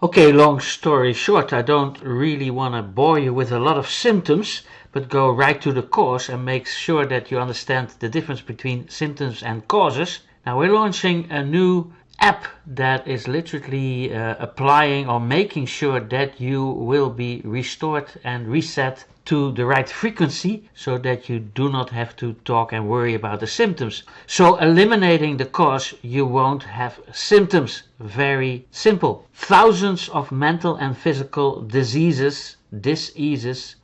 Okay, long story short, I don't really want to bore you with a lot of symptoms, but go right to the cause and make sure that you understand the difference between symptoms and causes. Now we're launching a new app that is literally applying or making sure that you will be restored and reset to the right frequency so that you do not have to talk and worry about the symptoms. So eliminating the cause, you won't have symptoms. Very simple. Thousands of mental and physical diseases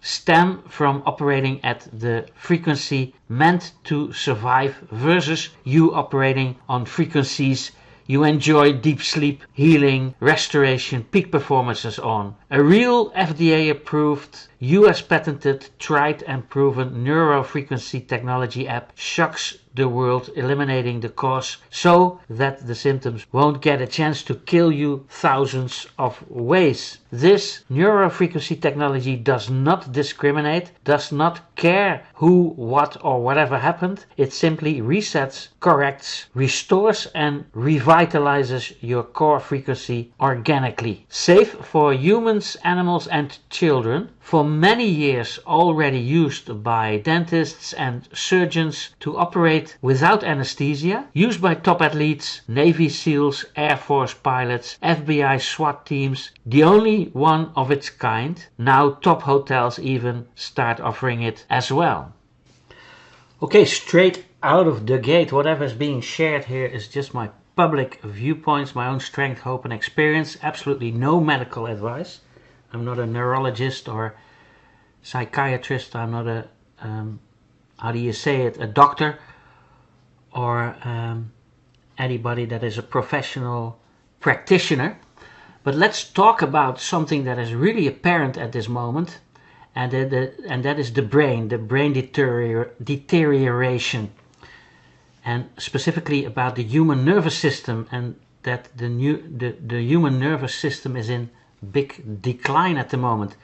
stem from operating at the frequency meant to survive versus you operating on frequencies you enjoy: deep sleep, healing, restoration, peak performances on. A real FDA approved, US patented, tried and proven neurofrequency technology app shocks the world, eliminating the cause so that the symptoms won't get a chance to kill you thousands of ways. This neurofrequency technology does not discriminate, does not care who, what or whatever happened. It simply resets, corrects, restores and revitalizes your core frequency organically. Safe for humans, animals and children. For many years already used by dentists and surgeons to operate without anesthesia. Used by top athletes, Navy SEALs, Air Force pilots, FBI SWAT teams. The only one of its kind. Now top hotels even start offering it as well. Okay, straight out of the gate, whatever is being shared here is just my public viewpoints, my own strength, hope and experience. Absolutely no medical advice. I'm not a neurologist or psychiatrist. I'm not a, how do you say it, a doctor or anybody that is a professional practitioner. But let's talk about something that is really apparent at this moment, and that is the brain deterioration, and specifically about the human nervous system, and that the human nervous system is in big decline at the moment.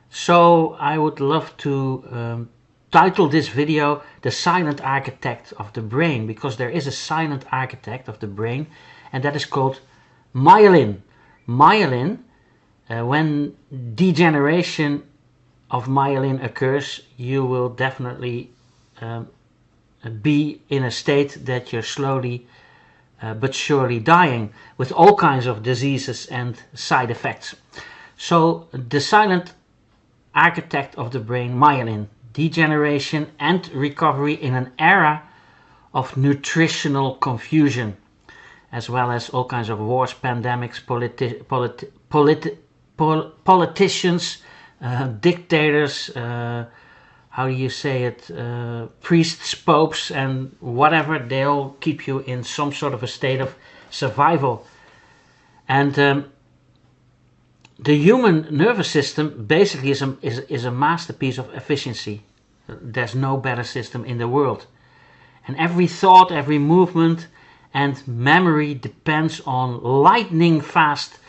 So I would love to title this video The Silent Architect of the Brain, because there is a silent architect of the brain, and that is called myelin. Myelin, when degeneration of myelin occurs, you will definitely be in a state that you're slowly but surely dying, with all kinds of diseases and side effects. So the silent architect of the brain, myelin, degeneration and recovery in an era of nutritional confusion, as well as all kinds of wars, pandemics, politicians, dictators, how do you say it, priests, popes and whatever. They all keep you in some sort of a state of survival. And the human nervous system basically is a masterpiece of efficiency. There's no better system in the world. And every thought, every movement and memory depends on lightning fast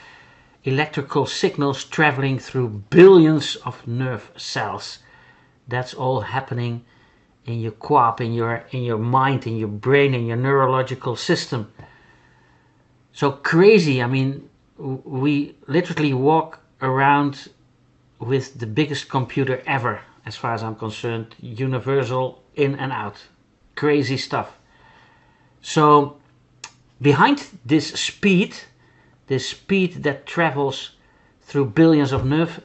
electrical signals traveling through billions of nerve cells. That's all happening in your quap, in your mind, in your brain, in your neurological system. So crazy. I mean, we literally walk around with the biggest computer ever, as far as I'm concerned, universal, in and out. Crazy stuff. So behind this speed that travels through billions of nerve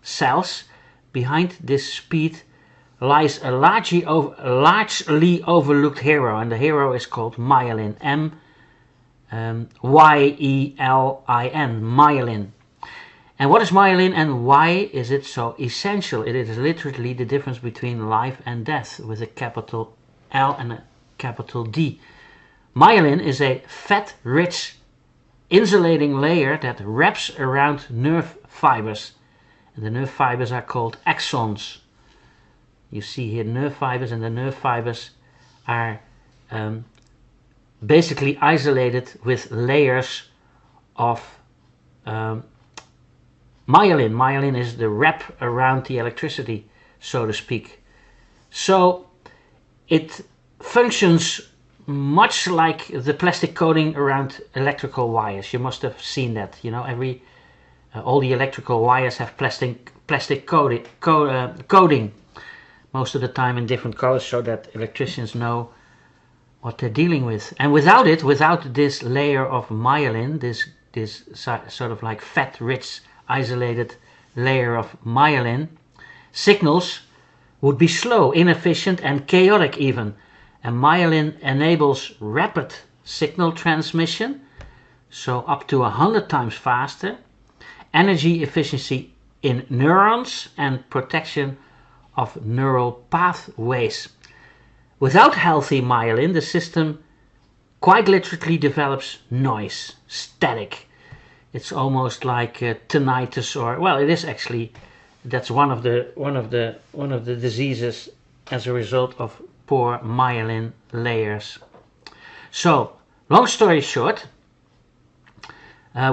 cells, behind this speed lies a largely overlooked hero, and the hero is called myelin. M-Y-E-L-I-N, myelin. And what is myelin and why is it so essential? It is literally the difference between life and death, with a capital L and a capital D. Myelin is a fat-rich insulating layer that wraps around nerve fibers. And the nerve fibers are called axons. You see here nerve fibers, and the nerve fibers are basically isolated with layers of myelin. Myelin is the wrap around the electricity, so to speak. So it functions much like the plastic coating around electrical wires. You must have seen that. You know, every All the electrical wires have plastic coating, most of the time in different colors, so that electricians know what they're dealing with. And without this layer of myelin, this sort of like fat-rich, isolated layer of myelin, signals would be slow, inefficient, and chaotic even. And myelin enables rapid signal transmission, so up to 100 times faster, energy efficiency in neurons, and protection of neural pathways. Without healthy myelin, the system quite literally develops noise, static. It's almost like tinnitus, or well, it is actually. That's one of the diseases as a result of poor myelin layers. So, long story short,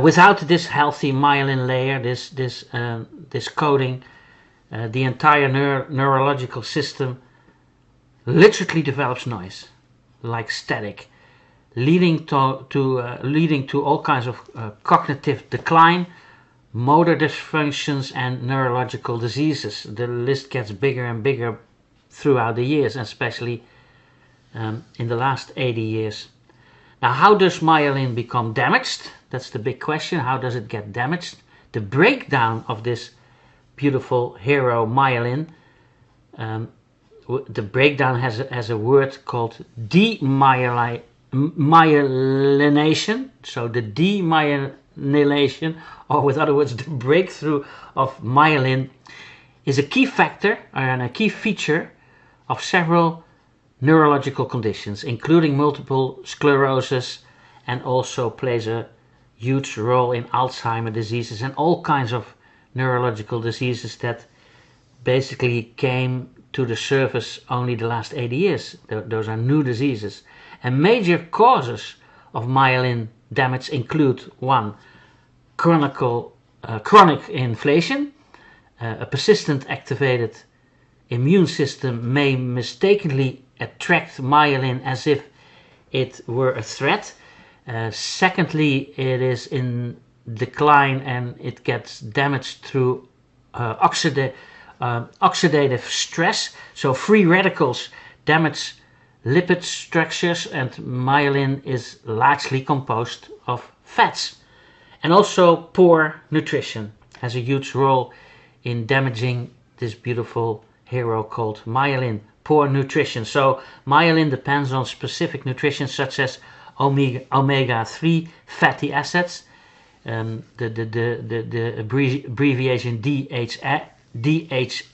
without this healthy myelin layer, this coating, the entire neurological system literally develops noise, like static, leading to all kinds of cognitive decline, motor dysfunctions, and neurological diseases. The list gets bigger and bigger throughout the years, especially in the last 80 years. Now, how does myelin become damaged? That's the big question. How does it get damaged? The breakdown of this beautiful hero myelin, the breakdown has a word called demyelination. So the demyelination, or with other words, the breakthrough of myelin, is a key factor and a key feature of several neurological conditions, including multiple sclerosis, and also plays a huge role in Alzheimer's diseases and all kinds of neurological diseases that basically came to the surface only the last 80 years. Those are new diseases. And major causes of myelin damage include: 1, chronic inflammation. A persistent activated immune system may mistakenly attract myelin as if it were a threat. Secondly, it is in decline and it gets damaged through oxidative stress. So free radicals damage lipid structures, and myelin is largely composed of fats. And also poor nutrition has a huge role in damaging this beautiful hero called myelin. Poor nutrition. So myelin depends on specific nutrition such as omega-3 fatty acids. The abbreviation DHA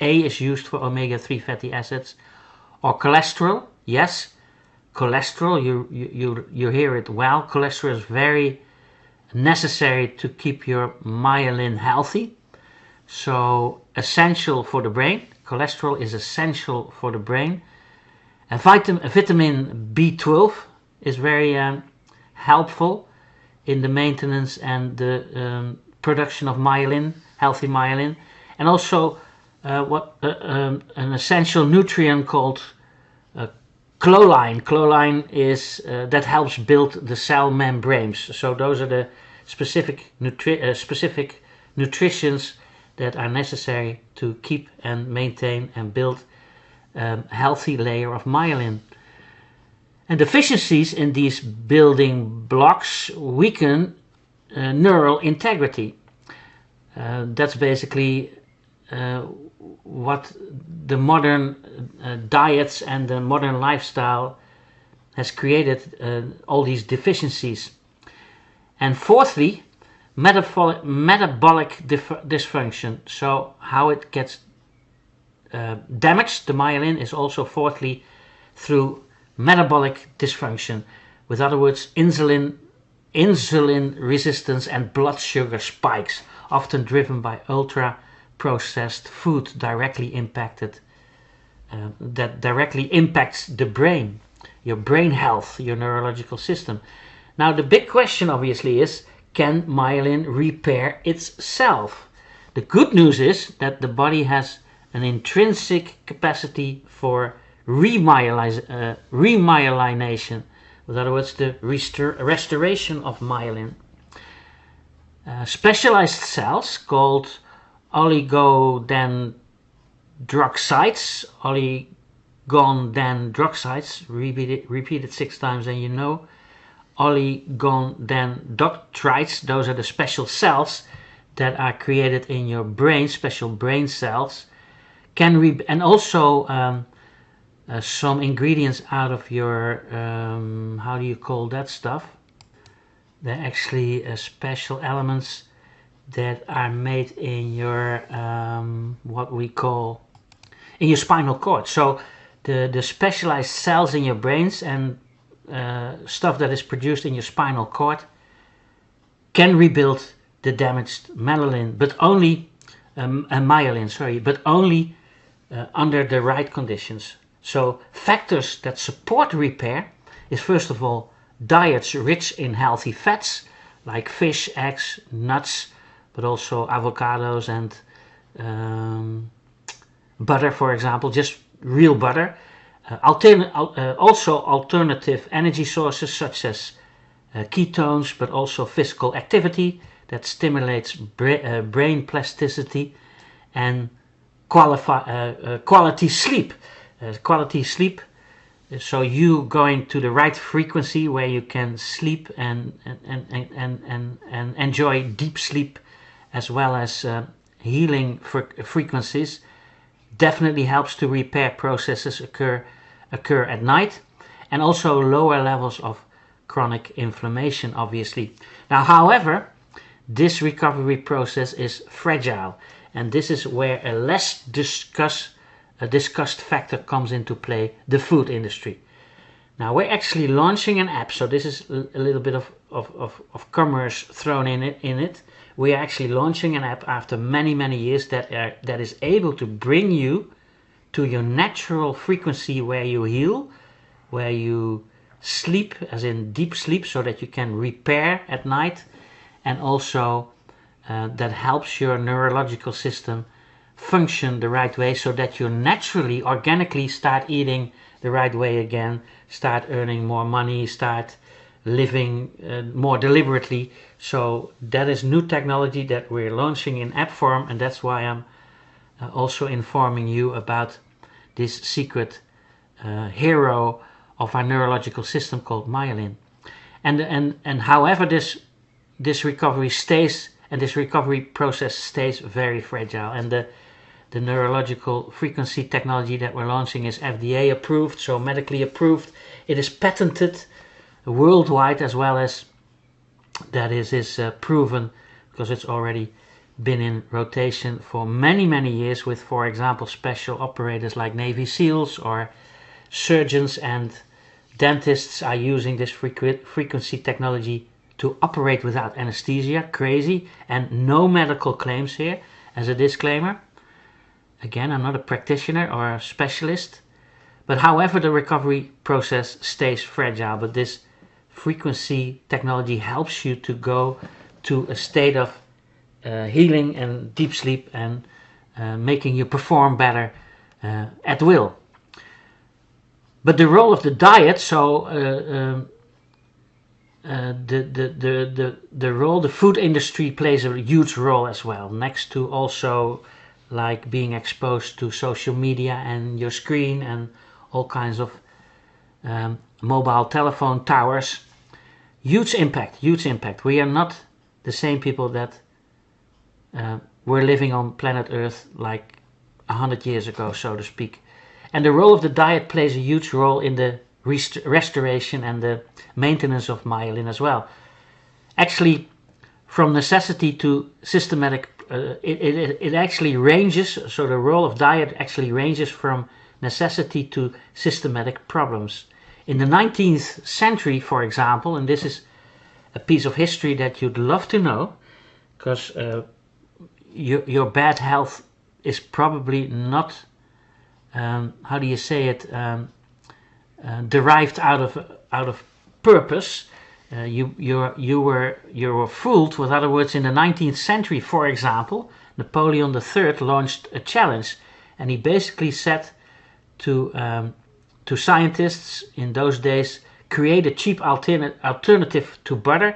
is used for omega-3 fatty acids. Or cholesterol. Yes, cholesterol. You hear it well. Cholesterol is very necessary to keep your myelin healthy. So essential for the brain. Cholesterol is essential for the brain. And vitamin B12 is very helpful in the maintenance and the production of myelin, healthy myelin. And also an essential nutrient called choline. Choline is that helps build the cell membranes. So those are the specific nutritions that are necessary to keep and maintain and build a healthy layer of myelin. And deficiencies in these building blocks weaken neural integrity. That's basically what the modern diets and the modern lifestyle has created, all these deficiencies. And fourthly, metabolic dysfunction. So how it gets damaged, the myelin, is also fourthly through metabolic dysfunction. With other words, insulin resistance and blood sugar spikes, often driven by ultra processed food, directly impacts the brain, your brain health, your neurological system. Now the big question obviously is, can myelin repair itself? The good news is that the body has an intrinsic capacity for remyelination. In other words, the restoration of myelin. specialized cells called oligodendrocytes. Oligodendrocytes, repeat it 6 times and you know. Oligodendrocytes, those are the special cells that are created in your brain, special brain cells. And also some ingredients out of your, how do you call that stuff? They're actually special elements that are made in your, what we call, in your spinal cord. So the specialized cells in your brains and stuff that is produced in your spinal cord can rebuild the damaged myelin, but only under the right conditions. So factors that support repair is first of all diets rich in healthy fats like fish, eggs, nuts, but also avocados and butter, for example, just real butter. Also alternative energy sources such as ketones, but also physical activity that stimulates brain plasticity, and quality sleep. So you going to the right frequency where you can sleep and enjoy deep sleep, as well as healing frequencies, definitely helps to repair processes occur at night, and also lower levels of chronic inflammation, obviously. Now, however, this recovery process is fragile, and this is where a less discussed factor comes into play: the food industry. Now, we're actually launching an app, so this is a little bit of commerce thrown in it. We are actually launching an app after many years that is able to bring you to your natural frequency where you heal, where you sleep, as in deep sleep, so that you can repair at night, and also that helps your neurological system function the right way, so that you naturally, organically start eating the right way again, start earning more money, start living more deliberately. So that is new technology that we're launching in app form, and that's why I'm also informing you about this secret hero of our neurological system called myelin. And however this recovery stays, and this recovery process stays very fragile, and the neurological frequency technology that we're launching is FDA approved, so medically approved. It is patented worldwide, as well as that is proven because it's already been in rotation for many years with, for example, special operators like Navy SEALs, or surgeons and dentists are using this frequency technology to operate without anesthesia. Crazy. And no medical claims here, as a disclaimer. Again, I'm not a practitioner or a specialist, but however, the recovery process stays fragile, but this frequency technology helps you to go to a state of healing and deep sleep, and making you perform better at will. But the role of the diet, so the food industry plays a huge role as well, next to also like being exposed to social media and your screen and all kinds of mobile telephone towers. Huge impact. We are not the same people that were living on planet Earth like 100 years ago, so to speak. And the role of the diet plays a huge role in the restoration and the maintenance of myelin as well. Actually, from necessity to systematic, it actually ranges, so the role of diet actually ranges from necessity to systematic problems. In the 19th century, for example, and this is a piece of history that you'd love to know, because your bad health is probably not, how do you say it, derived out of purpose. You were fooled. With other words, in the 19th century, for example, Napoleon III launched a challenge, and he basically said to scientists in those days, create a cheap alternative to butter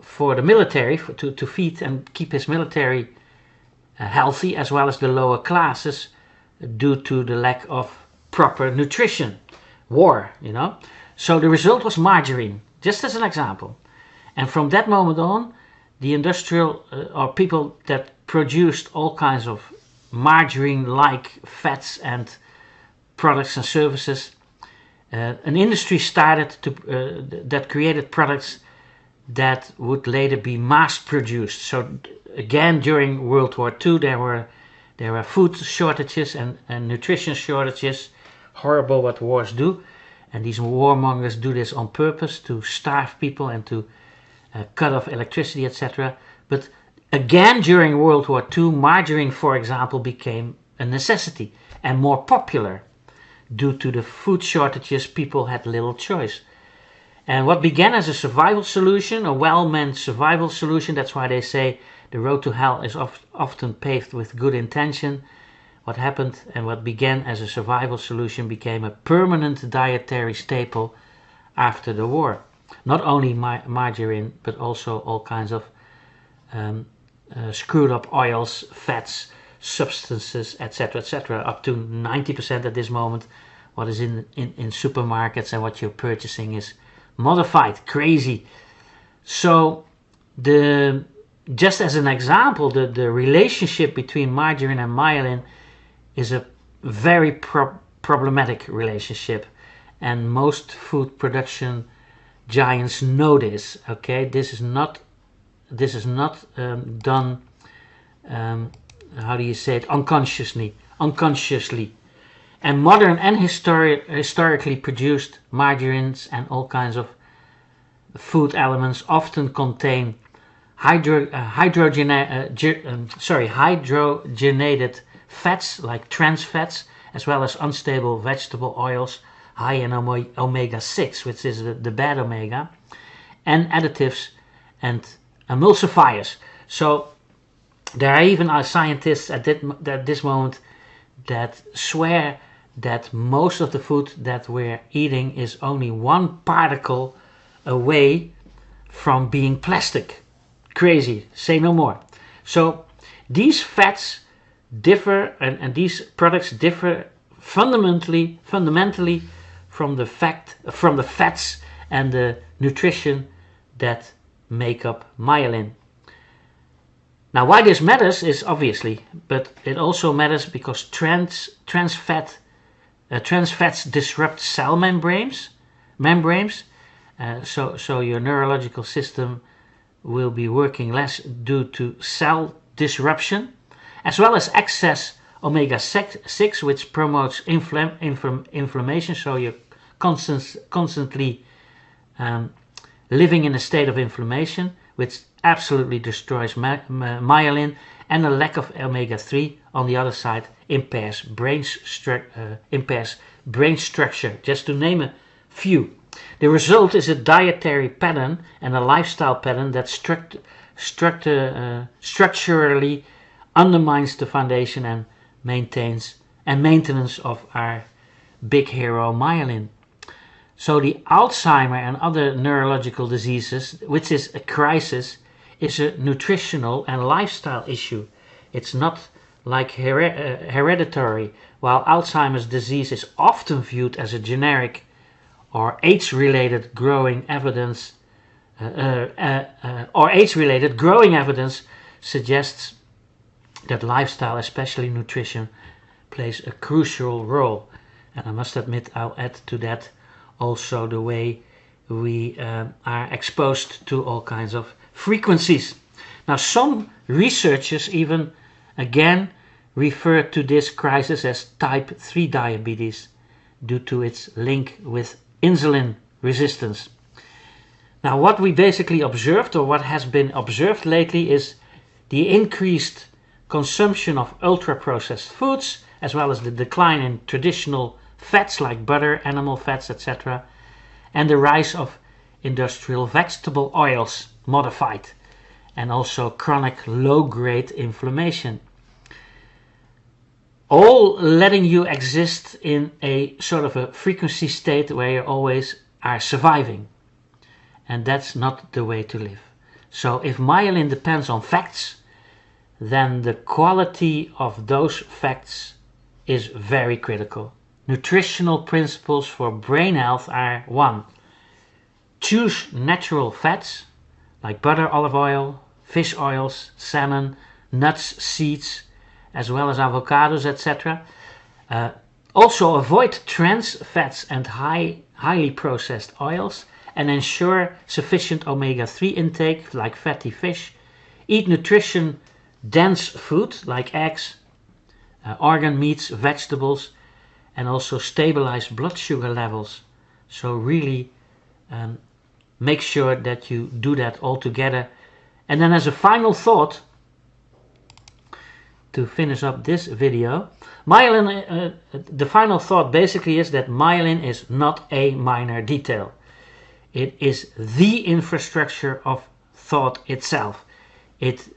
for the military, to feed and keep his military healthy, as well as the lower classes, due to the lack of proper nutrition. War, you know. So the result was margarine, just as an example. And from that moment on, the industrial or people that produced all kinds of margarine-like fats and products and services, an industry started that created products that would later be mass-produced. So again, during World War II, there were food shortages and nutrition shortages. Horrible what wars do, and these warmongers do this on purpose to starve people and to cut off electricity, etc. But again, during World War II, margarine, for example, became a necessity and more popular. Due to the food shortages, people had little choice. And what began as a survival solution, a well-meant survival solution, that's why they say the road to hell is often paved with good intention. What happened and what began as a survival solution became a permanent dietary staple after the war. Not only margarine, but also all kinds of screwed up oils, fats, substances, etc., etc. Up to 90% at this moment, what is in supermarkets and what you're purchasing is modified, crazy. So just as an example, the relationship between margarine and myelin is a very problematic relationship, and most food production giants know this. Okay, this is not done. How do you say it? Unconsciously. And modern and historically produced margarines and all kinds of food elements often contain hydrogenated fats like trans fats, as well as unstable vegetable oils high in omega-6, which is the bad omega, and additives and emulsifiers. So there are even scientists at this moment that swear that most of the food that we're eating is only one particle away from being plastic. Crazy, say no more. So these fats differ, and these products differ fundamentally from the fats and the nutrition that make up myelin. Now, why this matters is obviously, but it also matters because trans fats disrupt cell membranes. So your neurological system will be working less due to cell disruption, as well as excess omega-6, which promotes inflammation. So you're constantly living in a state of inflammation, which absolutely destroys myelin, and a lack of omega-3 on the other side impairs brain structure, just to name a few. The result is a dietary pattern and a lifestyle pattern that structurally undermines the foundation and maintenance of our big hero myelin. So the Alzheimer and other neurological diseases, which is a crisis, is a nutritional and lifestyle issue. It's not like hereditary. While Alzheimer's disease is often viewed as a generic or age-related growing evidence, suggests that lifestyle, especially nutrition, plays a crucial role. And I must admit, I'll add to that also the way we are exposed to all kinds of frequencies. Now, some researchers even again refer to this crisis as type 3 diabetes due to its link with insulin resistance. Now, what we basically observed, or what has been observed lately, is the increased consumption of ultra-processed foods, as well as the decline in traditional fats like butter, animal fats, etc., and the rise of industrial vegetable oils, modified, and also chronic low-grade inflammation. All letting you exist in a sort of a frequency state where you always are surviving. And that's not the way to live. So if myelin depends on facts, then the quality of those facts is very critical. Nutritional principles for brain health are: 1. Choose natural fats like butter, olive oil, fish oils, salmon, nuts, seeds, as well as avocados, etc. Also avoid trans fats and highly processed oils, and ensure sufficient omega-3 intake like fatty fish. Eat nutrition dense food like eggs, organ meats, vegetables, and also stabilize blood sugar levels. So really make sure that you do that all together. And then as a final thought, to finish up this video, myelin, the final thought basically is that myelin is not a minor detail. It is the infrastructure of thought itself. Its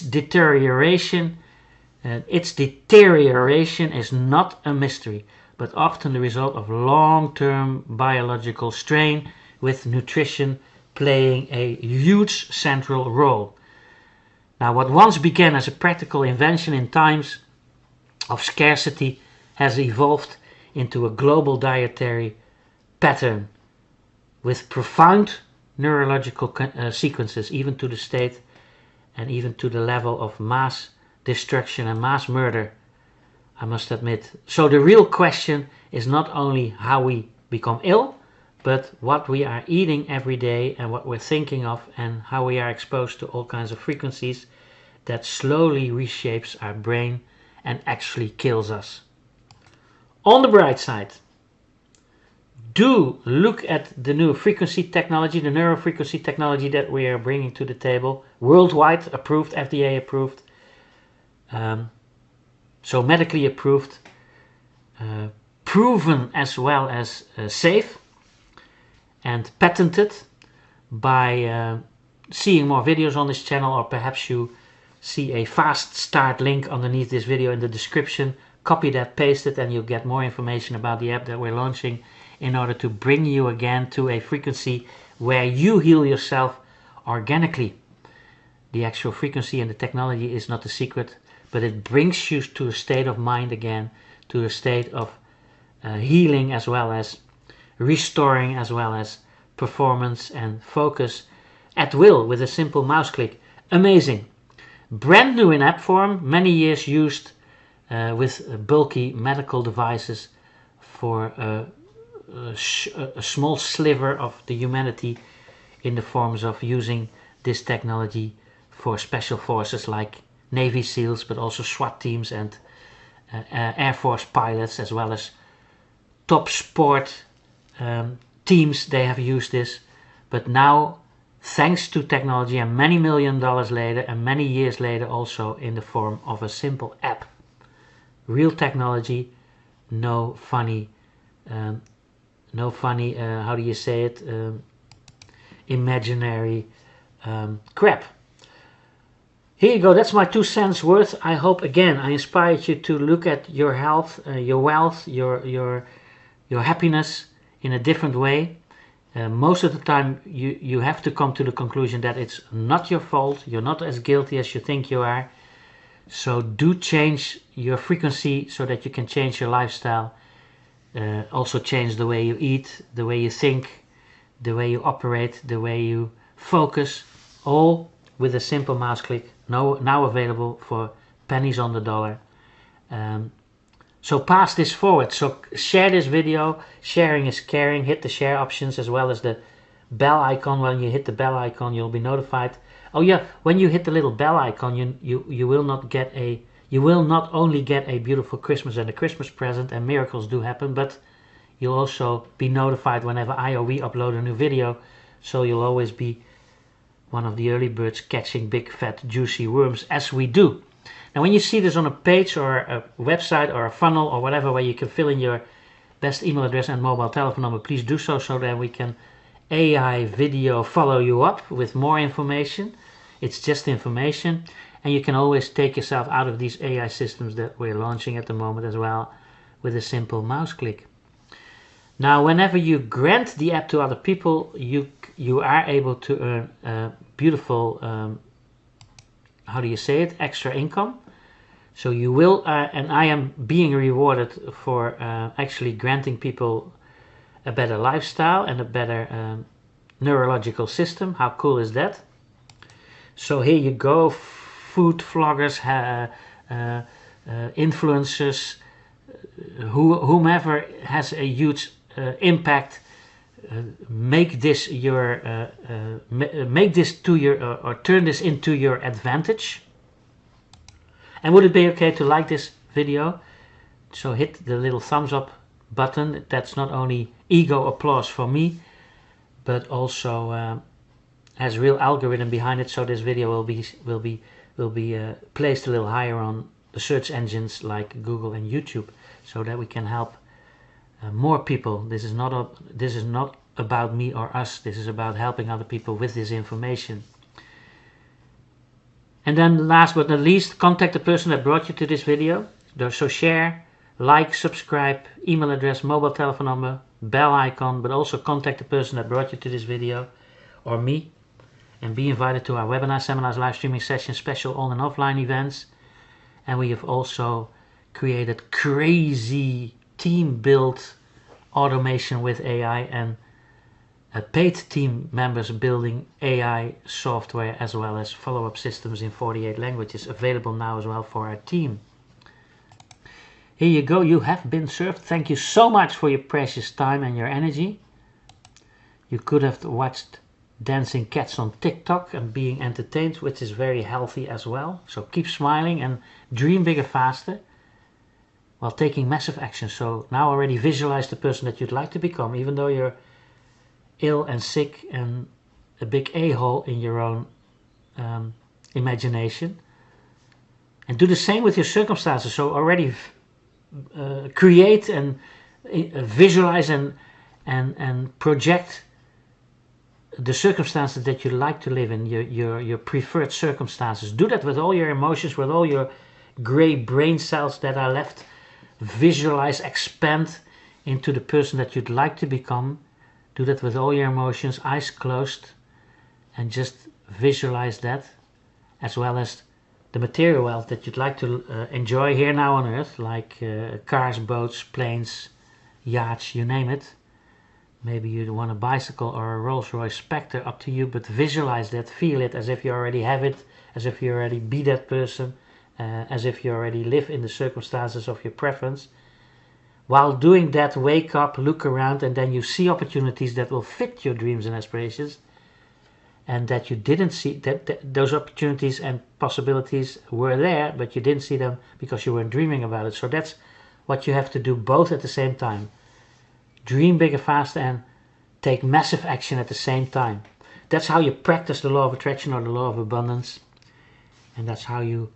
deterioration is not a mystery, but often the result of long-term biological strain, with nutrition playing a huge central role. Now, what once began as a practical invention in times of scarcity has evolved into a global dietary pattern with profound neurological sequences, even to the state and even to the level of mass destruction and mass murder, I must admit. So the real question is not only how we become ill, but what we are eating every day and what we're thinking of, and how we are exposed to all kinds of frequencies that slowly reshapes our brain and actually kills us. On the bright side, do look at the new frequency technology, the neurofrequency technology that we are bringing to the table, worldwide approved, FDA approved, so medically approved, proven as well as safe and patented. By seeing more videos on this channel, or perhaps you see a fast start link underneath this video in the description, copy that, paste it, and you'll get more information about the app that we're launching in order to bring you again to a frequency where you heal yourself organically. The actual frequency and the technology is not the secret, but it brings you to a state of mind again, to a state of healing, as well as restoring, as well as performance and focus at will with a simple mouse click. Amazing. Brand new in app form, many years used with bulky medical devices for a small sliver of the humanity, in the forms of using this technology for special forces like Navy SEALs, but also SWAT teams and Air Force pilots, as well as top sport teams. They have used this, but now, thanks to technology, and many $1 million later and many years later, also in the form of a simple app. Real technology, no funny how do you say it, imaginary crap. Here you go, that's my 2 cents worth. I hope again I inspired you to look at your health, your wealth, your happiness in a different way. Most of the time you have to come to the conclusion that it's not your fault, you're not as guilty as you think you are. So do change your frequency so that you can change your lifestyle. Also change the way you eat, the way you think, the way you operate, the way you focus, all with a simple mouse click. Now available for pennies on the dollar. So pass this forward. So share this video. Sharing is caring. Hit the share options as well as the bell icon. When you hit the bell icon, you'll be notified. Oh yeah, when you hit the little bell icon, you will not only get a beautiful Christmas and a Christmas present, and miracles do happen, but you'll also be notified whenever I or we upload a new video. So you'll always be one of the early birds catching big fat juicy worms, as we do. Now when you see this on a page or a website or a funnel or whatever, where you can fill in your best email address and mobile telephone number, please do so that we can AI video follow you up with more information. It's just information, and you can always take yourself out of these AI systems that we're launching at the moment as well with a simple mouse click. Now whenever you grant the app to other people, you you are able to earn a beautiful, how do you say it, extra income. So you will, and I am being rewarded for actually granting people a better lifestyle and a better neurological system. How cool is that? So here you go, food vloggers, influencers, whomever has a huge impact. Make this your, make this to your, or turn this into your advantage. And would it be okay to like this video? So hit the little thumbs up button. That's not only ego applause for me, but also has real algorithm behind it. So this video will be placed a little higher on the search engines like Google and YouTube, so that we can help more people. This is not about me or us. This is about helping other people with this information. And then last but not least, contact the person that brought you to this video. So share, like, subscribe, email address, mobile telephone number, bell icon, but also contact the person that brought you to this video or me, and be invited to our webinars, seminars, live streaming sessions, special on and offline events. And we have also created crazy team built automation with AI and paid team members building AI software, as well as follow-up systems in 48 languages available now as well for our team. Here you go, you have been served. Thank you so much for your precious time and your energy. You could have watched dancing cats on TikTok and being entertained, which is very healthy as well. So keep smiling and dream bigger, faster, while taking massive action. So now already visualize the person that you'd like to become, even though you're ill and sick and a big a-hole in your own imagination. And do the same with your circumstances. So already create and visualize and project the circumstances that you like to live in, your preferred circumstances. Do that with all your emotions, with all your gray brain cells that are left. Visualize, expand into the person that you'd like to become. Do that with all your emotions, eyes closed, and just visualize that, as well as the material wealth that you'd like to enjoy here now on Earth, like cars, boats, planes, yachts, you name it. Maybe you want a bicycle or a Rolls-Royce Spectre, up to you, but visualize that, feel it as if you already have it, as if you already be that person, as if you already live in the circumstances of your preference. While doing that, wake up, look around, and then you see opportunities that will fit your dreams and aspirations, and that you didn't see, that those opportunities and possibilities were there, but you didn't see them because you weren't dreaming about it. So that's what you have to do, both at the same time. Dream bigger, faster, and take massive action at the same time. That's how you practice the law of attraction or the law of abundance. And that's how you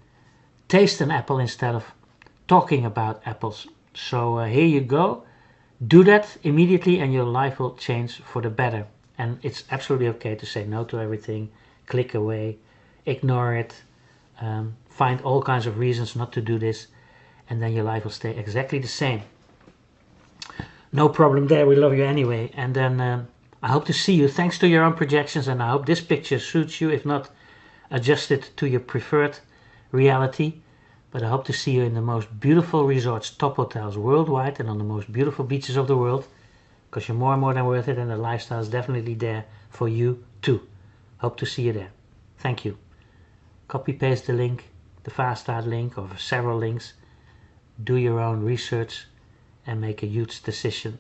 taste an apple instead of talking about apples. So here you go. Do that immediately and your life will change for the better. And it's absolutely okay to say no to everything, click away, ignore it, find all kinds of reasons not to do this, and then your life will stay exactly the same. No problem there, we love you anyway. And then I hope to see you. Thanks to your own projections, and I hope this picture suits you. If not, adjust it to your preferred reality. But I hope to see you in the most beautiful resorts, top hotels worldwide, and on the most beautiful beaches of the world, because you're more and more than worth it, and the lifestyle is definitely there for you too. Hope to see you there. Thank you. Copy paste the link, the fast start link, or several links. Do your own research and make a huge decision